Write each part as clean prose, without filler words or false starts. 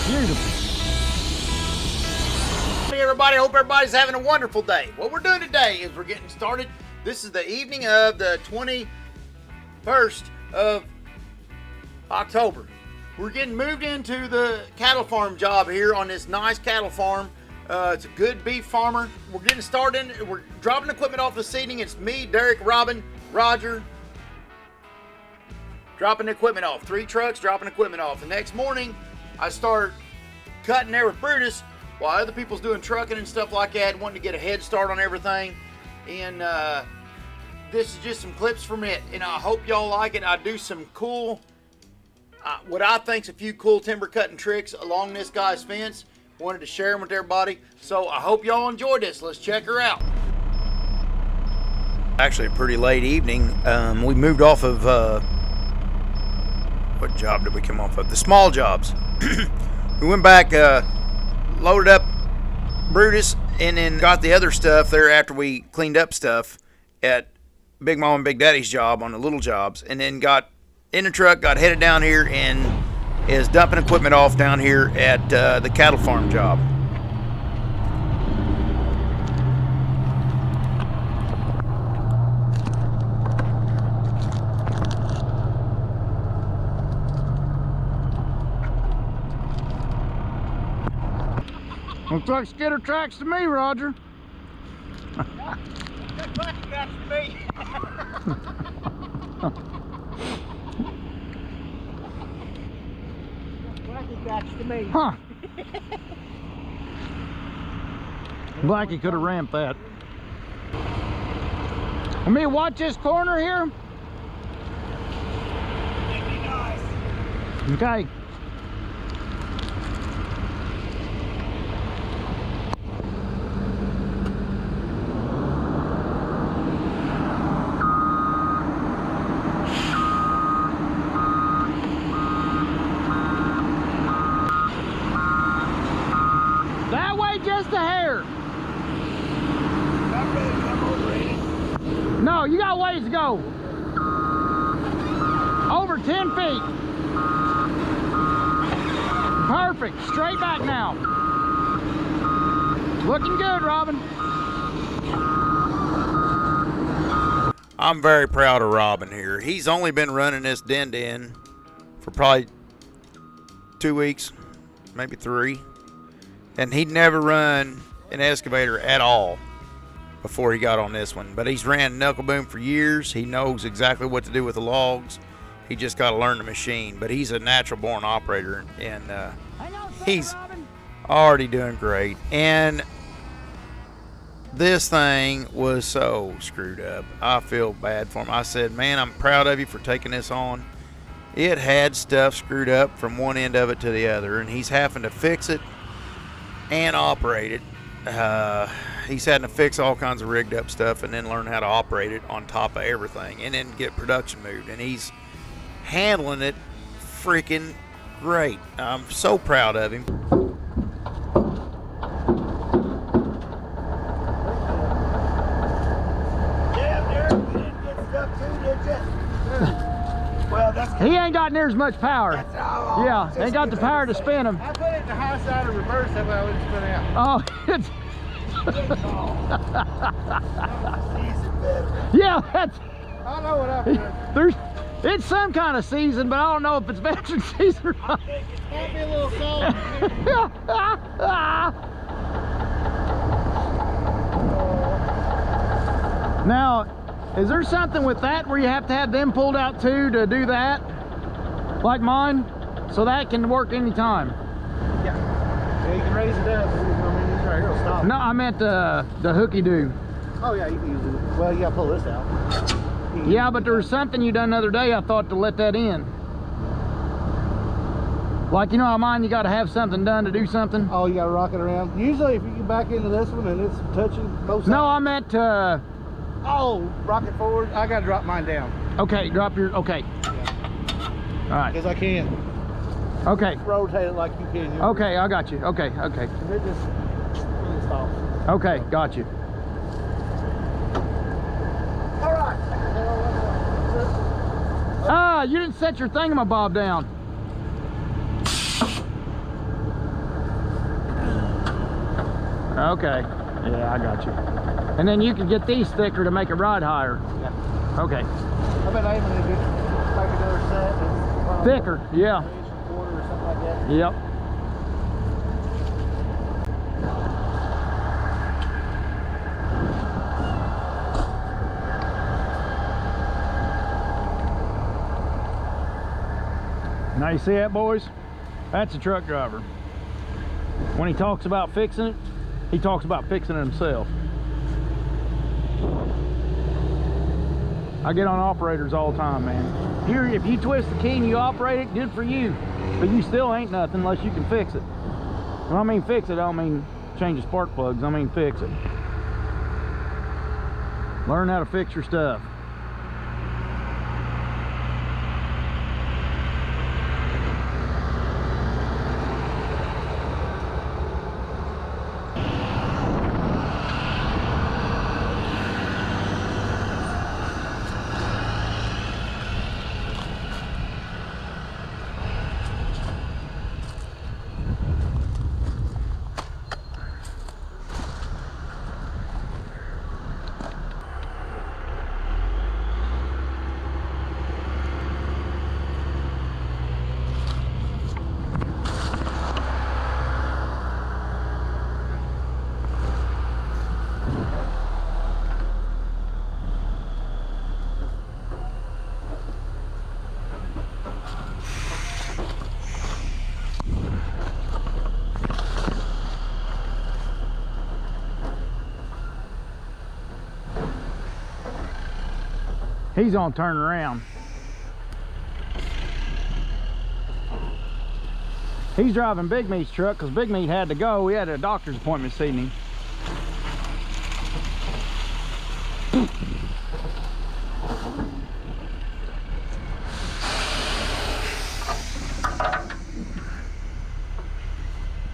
Beautiful. Hey everybody, hope everybody's having a wonderful day. What we're doing today is we're getting started. This is the evening of the 21st of October. We're getting moved into the cattle farm job here on this nice cattle farm. It's a good beef farmer. We're getting started. We're dropping equipment off the seating. It's me, Derek, Robin, Roger. Dropping equipment off. 3 trucks dropping equipment off. The next morning, I start cutting there with Brutus while other people's doing trucking and stuff like that, wanting to get a head start on everything. And this is just some clips from it, and I hope y'all like it. I do some cool, what I think's a few cool timber cutting tricks along this guy's fence. Wanted to share them with everybody, so I hope y'all enjoyed this. Let's check her out. Actually, a pretty late evening. We moved off of, what job did we come off of? The small jobs. We went back, loaded up Brutus, and then got the other stuff there after we cleaned up stuff at Big Mom and Big Daddy's job on the little jobs, and then got in the truck, got headed down here, and is dumping equipment off down here at the cattle farm job. Looks like skitter tracks to me, Roger. That's like tracks to me. Tracks to me. Huh. Blackie could have ramped that. Want me to watch this corner here? That'd be nice. Okay. Just a hair. Not really come over it. No, you got ways to go. Over 10 feet. Perfect. Straight back now. Looking good, Robin. I'm very proud of Robin here. He's only been running this den for probably 2 weeks, maybe 3. And he'd never run an excavator at all before he got on this one. But he's ran knuckle boom for years. He knows exactly what to do with the logs. He just got to learn the machine. But he's a natural born operator, and he's already doing great. And this thing was so screwed up. I feel bad for him. I said, man, I'm proud of you for taking this on. It had stuff screwed up from one end of it to the other, and he's having to fix it and operate it. He's had to fix all kinds of rigged up stuff and then learn how to operate it on top of everything and then get production moved, and he's handling it freaking great. I'm so proud of him. Yeah, Derek, we didn't get stuck too, did you? Well, that's He ain't got near as much power. Yeah, ain't got the power to spin him. I put it in the high side of reverse, that way I wouldn't spin out. Oh, it's... Yeah, that's... I know what I'm doing. It's some kind of season, but I don't know if it's veteran season or not. It might be a little soft. Now, is there something with that where you have to have them pulled out too to do that? Like mine? So that can work anytime? Yeah. Yeah, you can raise it up. I mean, this right here will stop. No, I meant the hooky-doo. Oh, yeah, you can use it. Well, you got to pull this out. Yeah, but there was something you done the other day, I thought, to let that in. Like, you know how mine, you got to have something done to do something? Oh, you got to rock it around. Usually, if you get back into this one and it's touching both sides. No, I meant oh, rock it forward. I got to drop mine down. Okay, drop your... Okay. Yeah. All right. Because I can't Okay. rotate it like you can. Here. Okay, I got you. Okay, okay. And it just stops. Okay, got you. All right. Ah, you didn't set your thingamabob down. Okay. Yeah, I got you. And then you can get these thicker to make it ride higher. Yeah. Okay. I've been aiming to get like another set that's probably Thicker, yeah. 1.25 or something like that. Yep. Now you see that, boys? That's a truck driver. When he talks about fixing it, he talks about fixing it himself. I get on operators all the time, man. Here, if you twist the key and you operate it, good for you. But you still ain't nothing unless you can fix it. When I mean fix it, I don't mean change the spark plugs. I mean fix it. Learn how to fix your stuff. He's on turn around. He's driving Big Meat's truck because Big Meat had to go. We had a doctor's appointment this evening.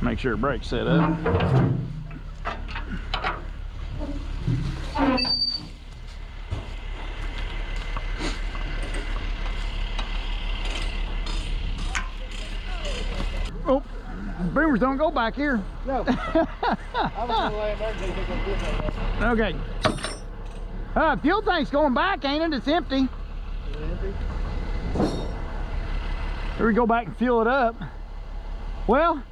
Make sure brake's set up. Oh, boomers don't go back here. No. I was gonna lay in there until you think I'm good at that. Okay. Fuel tank's going back, ain't it? It's empty. Is it empty? Here we go back and fuel it up. Well,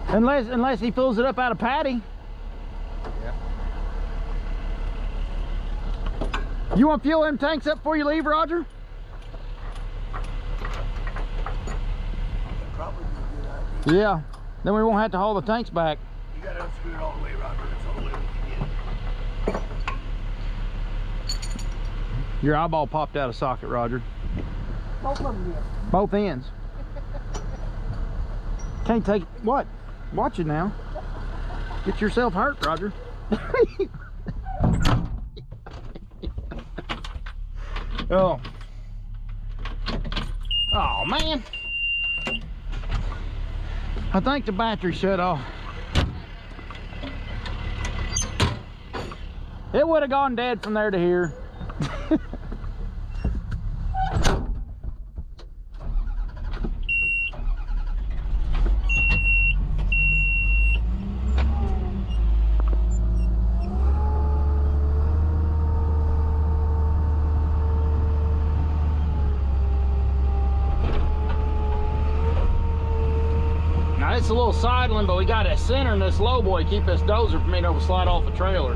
unless he fills it up out of patty. Yeah. You want to fuel them tanks up before you leave, Roger? Probably be a good idea. Yeah. Then we won't have to haul the tanks back. You gotta unscrew it all the way, Roger. That's the only way we can get it. Your eyeball popped out of socket, Roger. Both of them did. Both ends. Can't take what? Watch it now. Get yourself hurt, Roger. Oh. Oh man. I think the battery shut off. It would have gone dead from there to here. Now it's a little sidling, but we got a center in this low boy to keep this dozer from being able to slide off the trailer.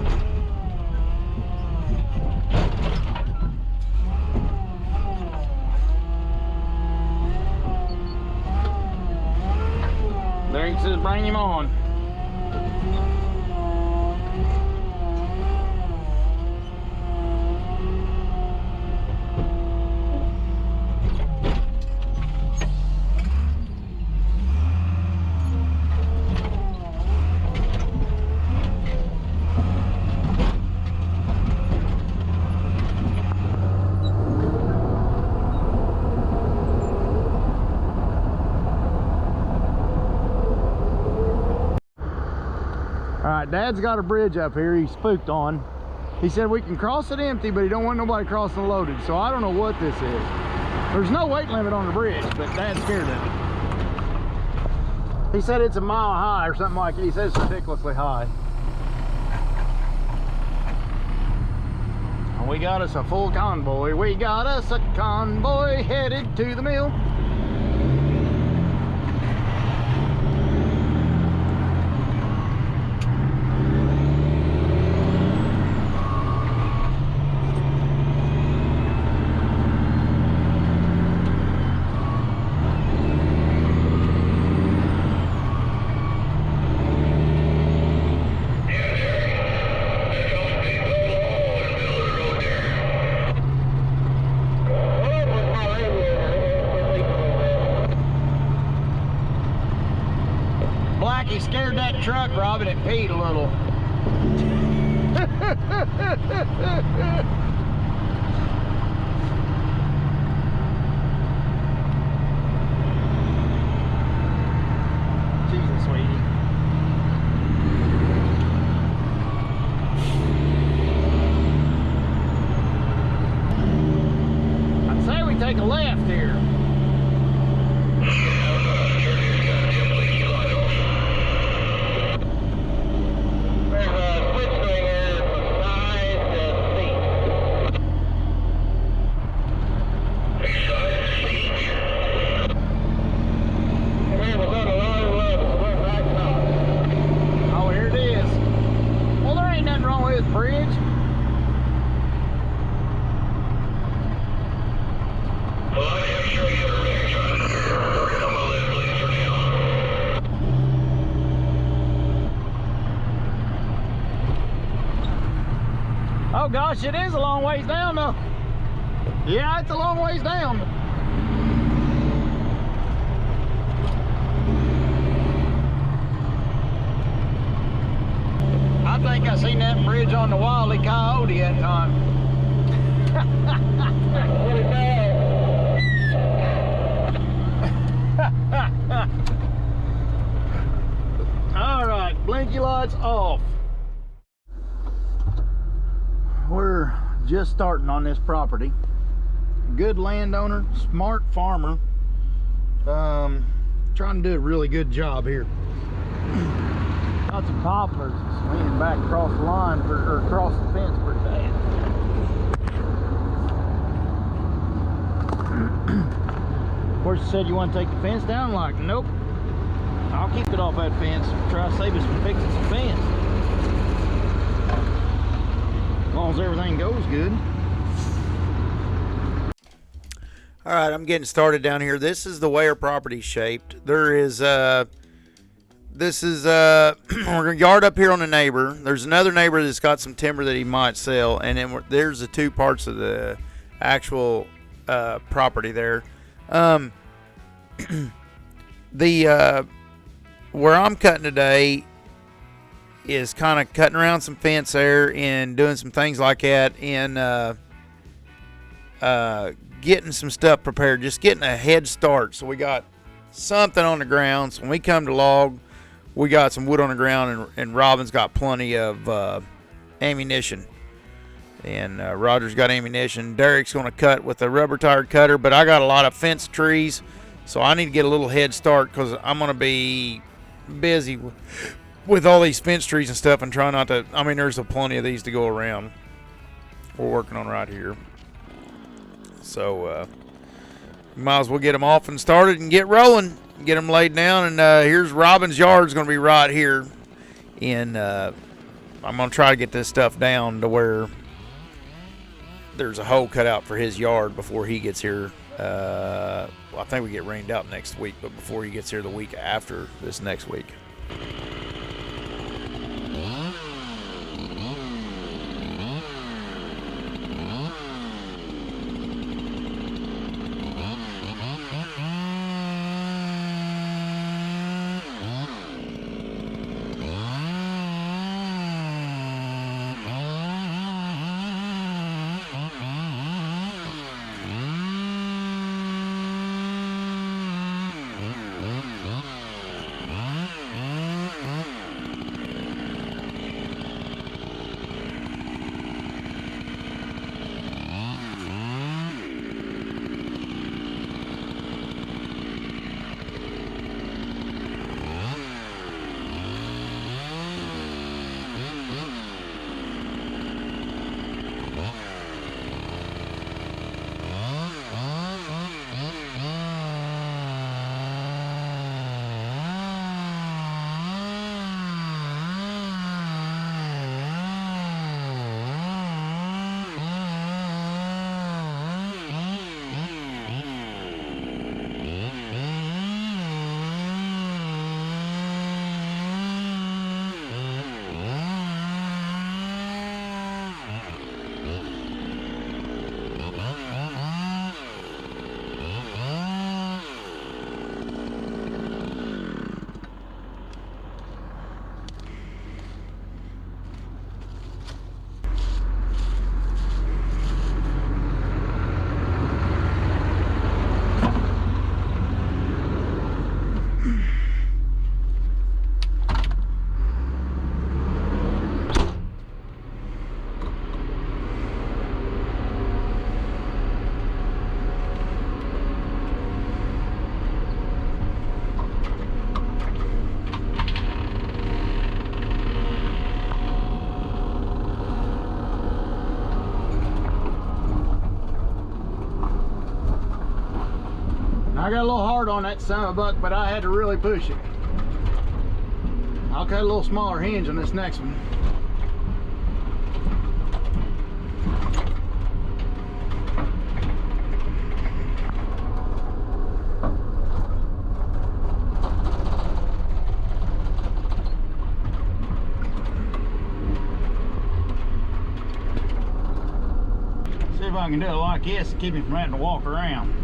There he says, bring him on. Alright, Dad's got a bridge up here he's spooked on. He said we can cross it empty, but he don't want nobody crossing loaded. So I don't know what this is. There's no weight limit on the bridge, but Dad's scared of He said it's a mile high or something like that. He says it's ridiculously high. And we got us a full convoy. We got us a convoy headed to the mill. He scared that truck, Robin. It peed a little. Jesus, sweetie. I'd say we take a left here. Oh gosh, it is a long ways down though. Yeah, it's a long ways down. I think I seen that bridge on the Wily Coyote that time. All right, blinky lights off. We're just starting on this property. Good landowner, smart farmer. Trying to do a really good job here. Got some poplars swinging back across the line or across the fence pretty bad. Of course, you said you want to take the fence down. Like, nope. I'll keep it off that fence. Try to save us from fixing some fence. As long as everything goes good. All right, I'm getting started down here. This is the way our property's shaped. There is this is we're gonna yard up here on the neighbor. There's another neighbor that's got some timber that he might sell, and then there's the two parts of the actual property there. The where I'm cutting today is kind of cutting around some fence there and doing some things like that, and getting some stuff prepared, just getting a head start. So we got something on the ground. So when we come to log, we got some wood on the ground, and Robin's got plenty of ammunition. And Roger's got ammunition. Derek's going to cut with a rubber tired cutter, but I got a lot of fence trees, so I need to get a little head start because I'm going to be busy with all these fence trees and stuff and try not to. I mean, there's plenty of these to go around. We're working on right here. So might as well get them off and started and get rolling, get them laid down. And here's Robin's yard's going to be right here. And I'm going to try to get this stuff down to where there's a hole cut out for his yard before he gets here. Well, I think we get rained out next week, but before he gets here the week after this next week. I got a little hard on that son of a buck, but I had to really push it. I'll cut a little smaller hinge on this next one. See if I can do it like this to keep me from having to walk around.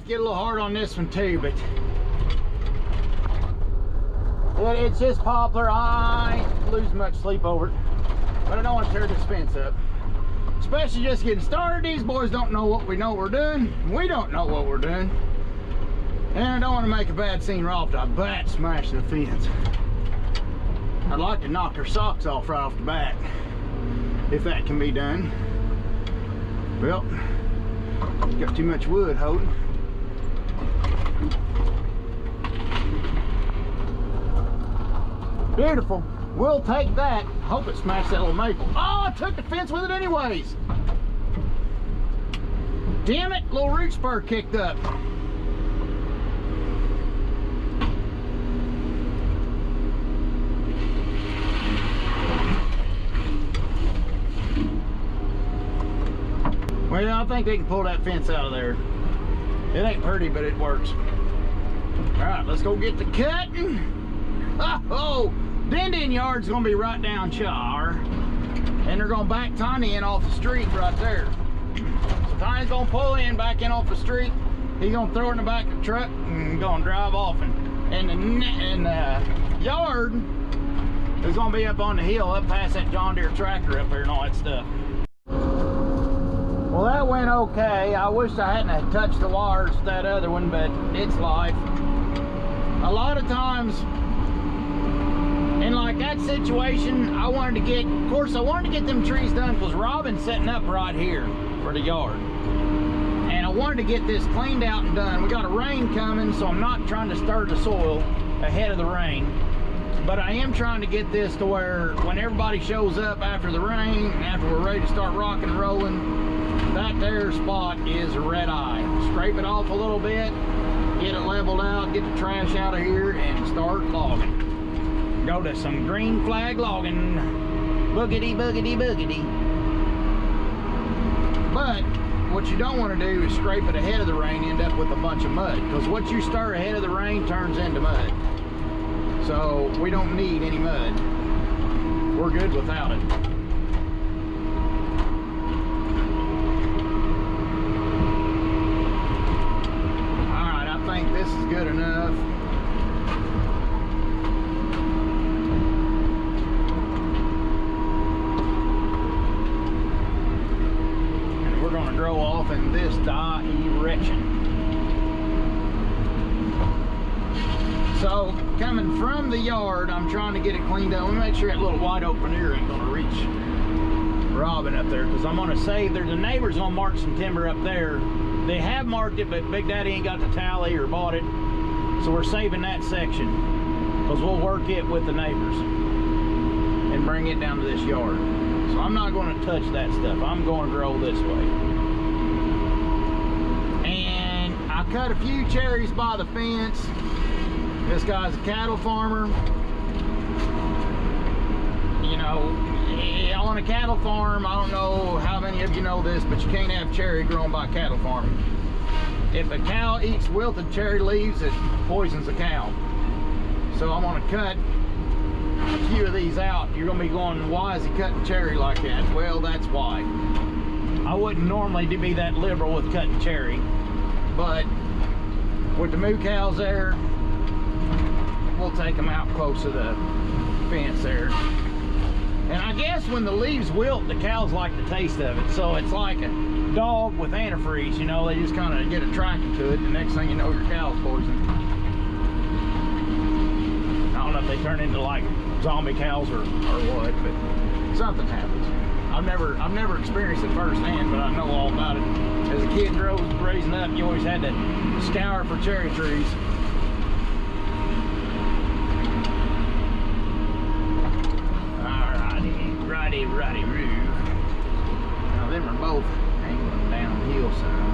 Get a little hard on this one too, but it's just poplar. I ain't losing much sleep over it, but I don't want to tear this fence up, especially just getting started. These boys don't know what we're doing. We don't know what we're doing, and I don't want to make a bad scene right off the bat, smash the fence. I'd like to knock their socks off right off the bat, if that can be done. Well, got too much wood holding. Beautiful. We'll take that. Hope it smashed that little maple. Oh, I took the fence with it anyways. Damn it, little root spur kicked up. Well, I think they can pull that fence out of there. It ain't pretty, but it works. All right, let's go get the cutting. Oh, Din yard's gonna be right down Char, and they're gonna back Tiny in off the street right there. So Tiny's gonna pull in, back in off the street. He's gonna throw it in the back of the truck and gonna drive off. And the yard It's gonna be up on the hill, up past that John Deere tractor up there and all that stuff. Well, that went okay. I wish I hadn't have touched the wires with that other one, but it's life. A lot of times, in like that situation, I wanted to get, of course, I wanted to get them trees done because Robin's setting up right here for the yard. And I wanted to get this cleaned out and done. We got a rain coming, so I'm not trying to stir the soil ahead of the rain. But I am trying to get this to where when everybody shows up after the rain, after we're ready to start rocking and rolling, that there spot is a red eye. Scrape it off a little bit, get it leveled out, get the trash out of here, and start logging. Go to some green flag logging. Boogity, boogity, boogity. But what you don't want to do is scrape it ahead of the rain, end up with a bunch of mud. Because what you stir ahead of the rain turns into mud. So we don't need any mud. We're good without it. Alright, I think this is good enough. And we're going to grow off in this direction. So, coming from the yard, I'm trying to get it cleaned up. Let me make sure that little white opener ain't gonna reach Robin up there, because I'm gonna save, the neighbor's gonna mark some timber up there. They have marked it, but Big Daddy ain't got the tally or bought it. So we're saving that section, because we'll work it with the neighbors and bring it down to this yard. So I'm not gonna touch that stuff. I'm gonna grow this way. And I cut a few cherries by the fence. This guy's a cattle farmer. You know, on a cattle farm, I don't know how many of you know this, but you can't have cherry grown by cattle farming. If a cow eats wilted cherry leaves, it poisons the cow. So I'm gonna cut a few of these out. You're gonna be going, why is he cutting cherry like that? Well, that's why. I wouldn't normally be that liberal with cutting cherry, but with the moo cows there, we'll take them out close to the fence there. And I guess when the leaves wilt, the cows like the taste of it. So it's like a dog with antifreeze, you know, they just kind of get attracted to it. The next thing you know, your cow's poisoned. I don't know if they turn into like zombie cows or what, but something happens. I've never experienced it firsthand, but I know all about it. As a kid raising up, you always had to scour for cherry trees. Righty roo. Now them are both angling downhill some.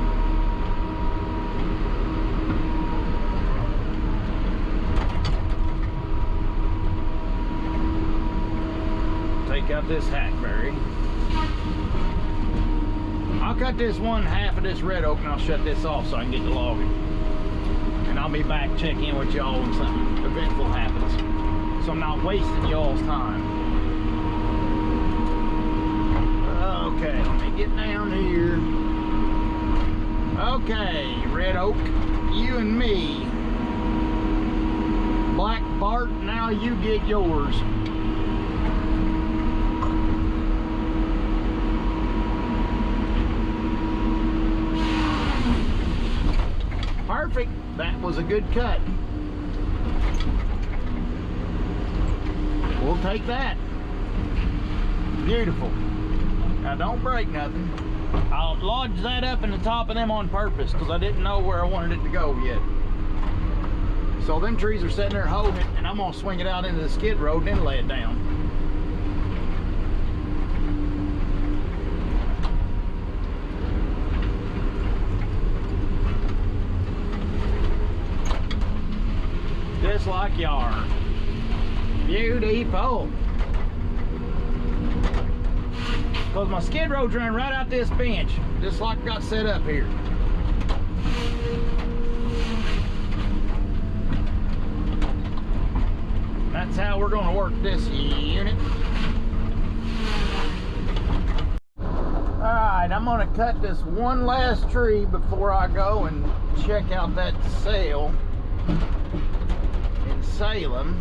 Take out this hackberry. I'll cut this one half of this red oak and I'll shut this off so I can get the logging. And I'll be back check in with y'all when something eventful happens. So I'm not wasting y'all's time. Okay, let me get down here. Okay, red oak, you and me. Black Bart, now you get yours. Perfect, that was a good cut. We'll take that. Beautiful. Now don't break nothing. I'll lodge that up in the top of them on purpose because I didn't know where I wanted it to go yet. So them trees are sitting there holding it, and I'm gonna swing it out into the skid road and then lay it down. Just like yarn. Beautiful. Because my skid road's running right out this bench, just like I got set up here. That's how we're going to work this unit. Alright, I'm going to cut this one last tree before I go and check out that sale in Salem.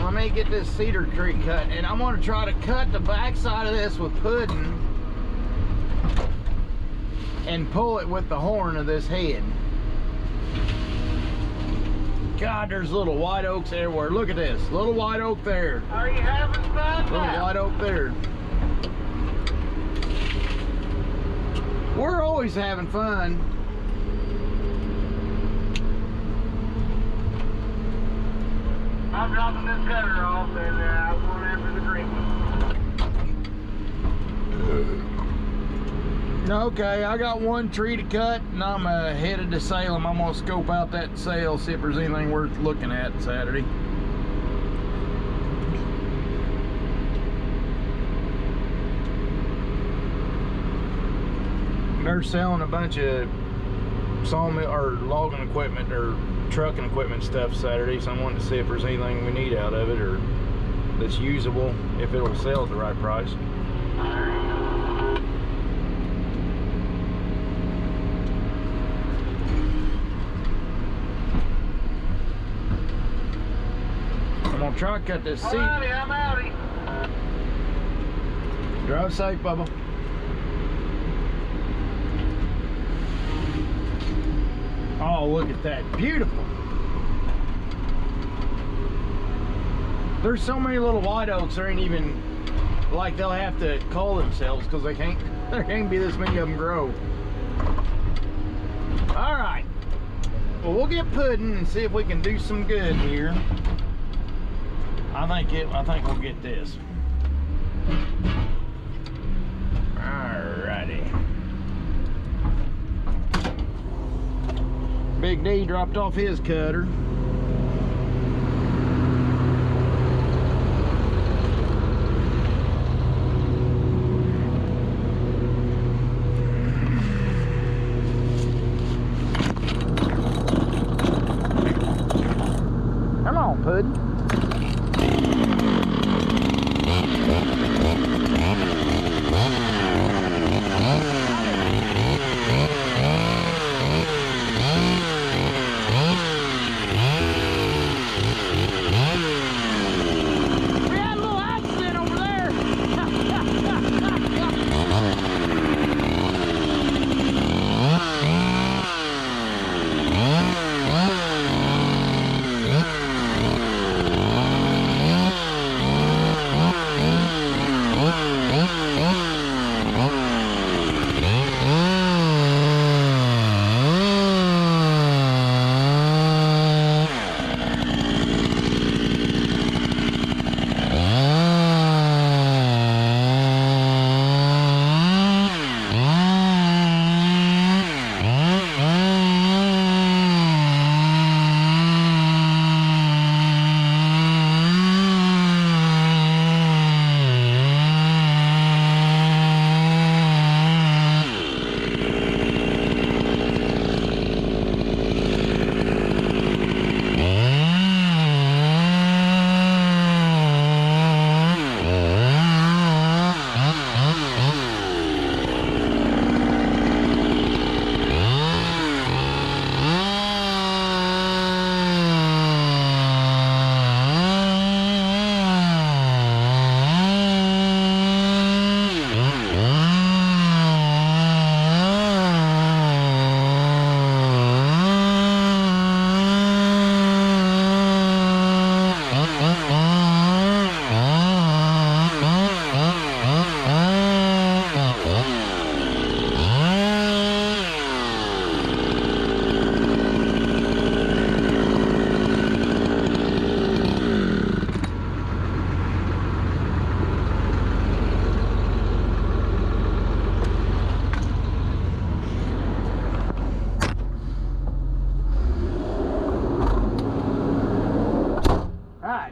Let me get this cedar tree cut, and I'm gonna try to cut the back side of this with pudding and pull it with the horn of this head. God, there's little white oaks everywhere. Look at this, little white oak there. Are you having fun Little now? white oak there. We're always having fun. I'm dropping this cutter off and I'm going after the green one. Okay, I got one tree to cut, and I'm headed to Salem. I'm gonna scope out that sale, see if there's anything worth looking at Saturday. They're selling a bunch of sawmill or logging equipment or trucking equipment stuff Saturday, so I wanted to see if there's anything we need out of it or that's usable, if it'll sell at the right price. I'm gonna try to cut this seat. Alrighty, I'm outie. Drive safe, Bubba. Oh, look at that. Beautiful. There's so many little white oaks, there ain't even, like, they'll have to call themselves because there can't be this many of them grow. All right. Well, we'll get pudding and see if we can do some good here. I think we'll get this. Alrighty. Big D dropped off his cutter. Come on, Puddin'.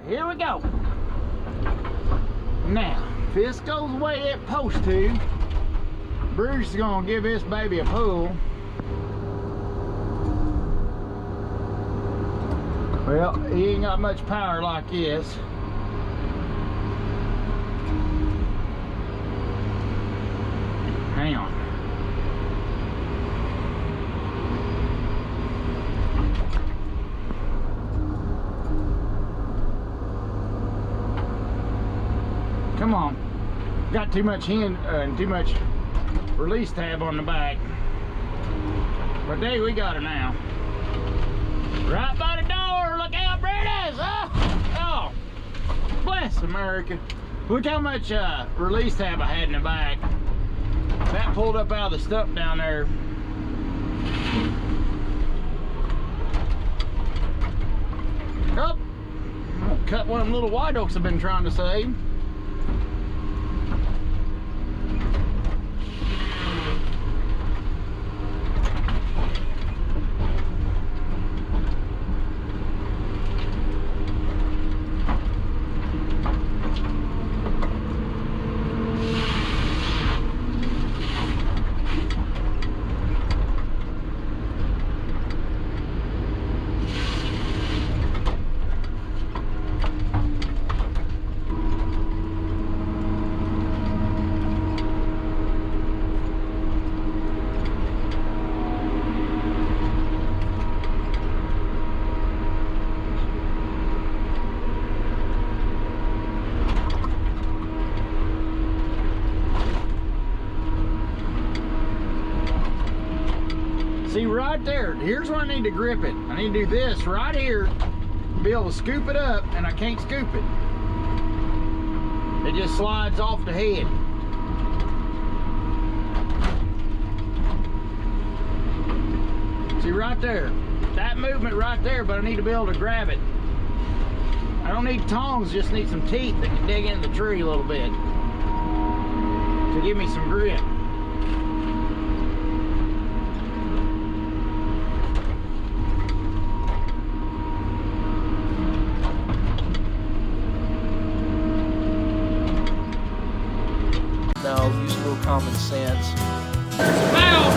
Here we go. Now, if this goes the way it's supposed to, Bruce is gonna give this baby a pull. Well, he ain't got much power like this. Hang on. Come on. Got too much too much release tab on the back. But there we got her now. Right by the door. Look out, Britta's. Oh, bless America. Look how much release tab I had in the back. That pulled up out of the stuff down there. Oh, I'm gonna cut one of them little white oaks I've been trying to save. See right there, here's where I need to grip it. I need to do this right here, be able to scoop it up, and I can't scoop it. It just slides off the head. See right there, that movement right there, but I need to be able to grab it. I don't need tongs, just need some teeth that can dig into the tree a little bit to give me some grip. Now use a little common sense. Ow!